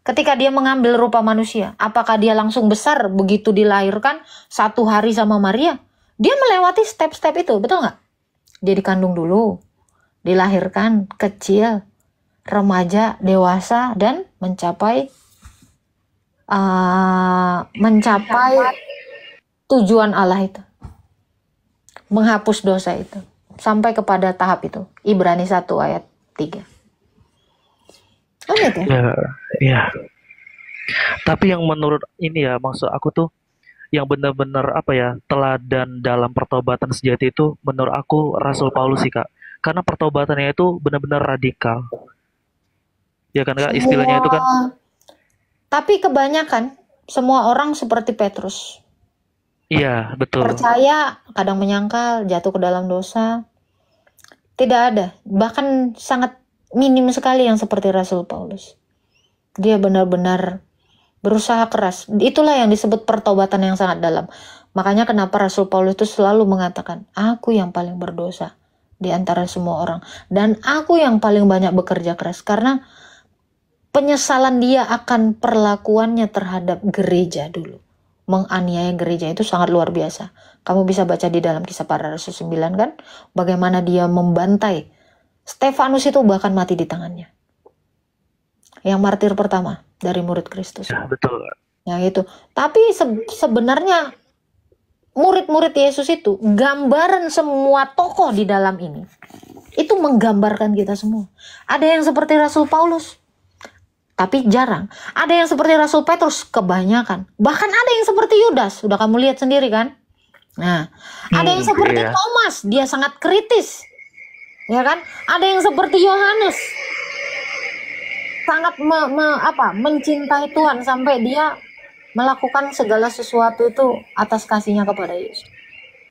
Ketika dia mengambil rupa manusia, apakah dia langsung besar begitu dilahirkan 1 hari sama Maria? Dia melewati step-step itu, betul nggak? Dia dikandung dulu, dilahirkan kecil, remaja, dewasa, dan mencapai tujuan Allah itu, menghapus dosa itu, sampai kepada tahap itu. Ibrani 1 ayat 3. Oh gitu. Ya. Tapi yang menurut ini ya, maksud aku tuh yang benar-benar apa ya, teladan dalam pertobatan sejati itu menurut aku Rasul Paulus sih, Kak. Karena pertobatannya itu benar-benar radikal. Ya kan, Kak, istilahnya itu kan. Tapi kebanyakan semua orang seperti Petrus. Iya, betul. Percaya, kadang menyangkal, jatuh ke dalam dosa. Tidak ada, bahkan sangat minim sekali yang seperti Rasul Paulus. Dia benar-benar berusaha keras. Itulah yang disebut pertobatan yang sangat dalam. Makanya kenapa Rasul Paulus itu selalu mengatakan, aku yang paling berdosa di antara semua orang. Dan aku yang paling banyak bekerja keras. Karena penyesalan dia akan perlakuannya terhadap gereja dulu. Menganiaya gereja itu sangat luar biasa. Kamu bisa baca di dalam Kisah Para Rasul 9 kan, bagaimana dia membantai Stefanus itu, bahkan mati di tangannya. Yang martir pertama dari murid Kristus. Ya, betul. Ya itu. Tapi sebenarnya murid-murid Yesus itu, gambaran semua tokoh di dalam ini, itu menggambarkan kita semua. Ada yang seperti Rasul Paulus, tapi jarang. Ada yang seperti Rasul Petrus, kebanyakan. Bahkan ada yang seperti Yudas, sudah kamu lihat sendiri kan? Nah, ada yang seperti Thomas, dia sangat kritis. Ya kan? Ada yang seperti Yohanes, sangat mencintai Tuhan sampai dia melakukan segala sesuatu itu atas kasihnya kepada Yesus.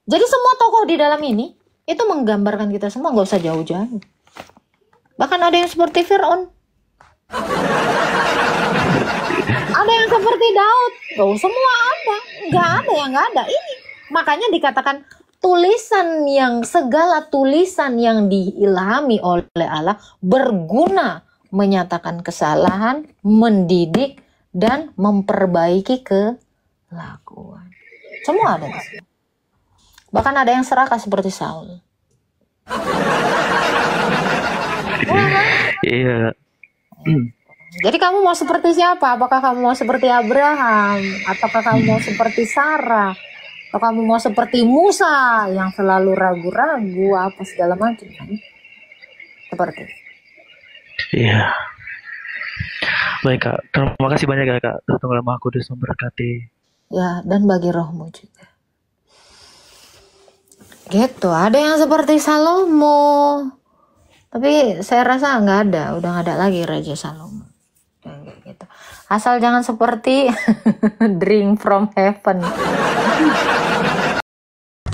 Jadi semua tokoh di dalam ini itu menggambarkan kita semua, nggak usah jauh-jauh. Bahkan ada yang seperti Fir'aun. Ada yang seperti Daud. Tuh, semua ada. Nggak ada yang nggak ada. Ini makanya dikatakan segala tulisan yang diilhami oleh Allah berguna menyatakan kesalahan, mendidik, dan memperbaiki kelakuan. Semua ada di sini. Bahkan ada yang serakah seperti Saul. Iya. Jadi kamu mau seperti siapa? Apakah kamu mau seperti Abraham? Ataukah kamu mau seperti Sarah? Atau kamu mau seperti Musa yang selalu ragu-ragu apa segala macam kan? Seperti itu. Iya. Baik, Kak. Terima kasih banyak ya, Kak. Tuhan Maha Kudus memberkati. Ya, dan bagi rohmu juga. Gitu. Ada yang seperti Salomo. Tapi saya rasa nggak ada. Udah nggak ada lagi Raja Salomo. Gitu. Asal jangan seperti drink from heaven.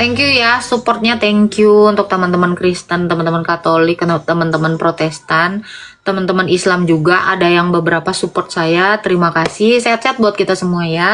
Thank you ya, supportnya thank you untuk teman-teman Kristen, teman-teman Katolik, teman-teman Protestan, teman-teman Islam juga. Ada yang beberapa support saya, terima kasih. Sehat-sehat buat kita semua ya.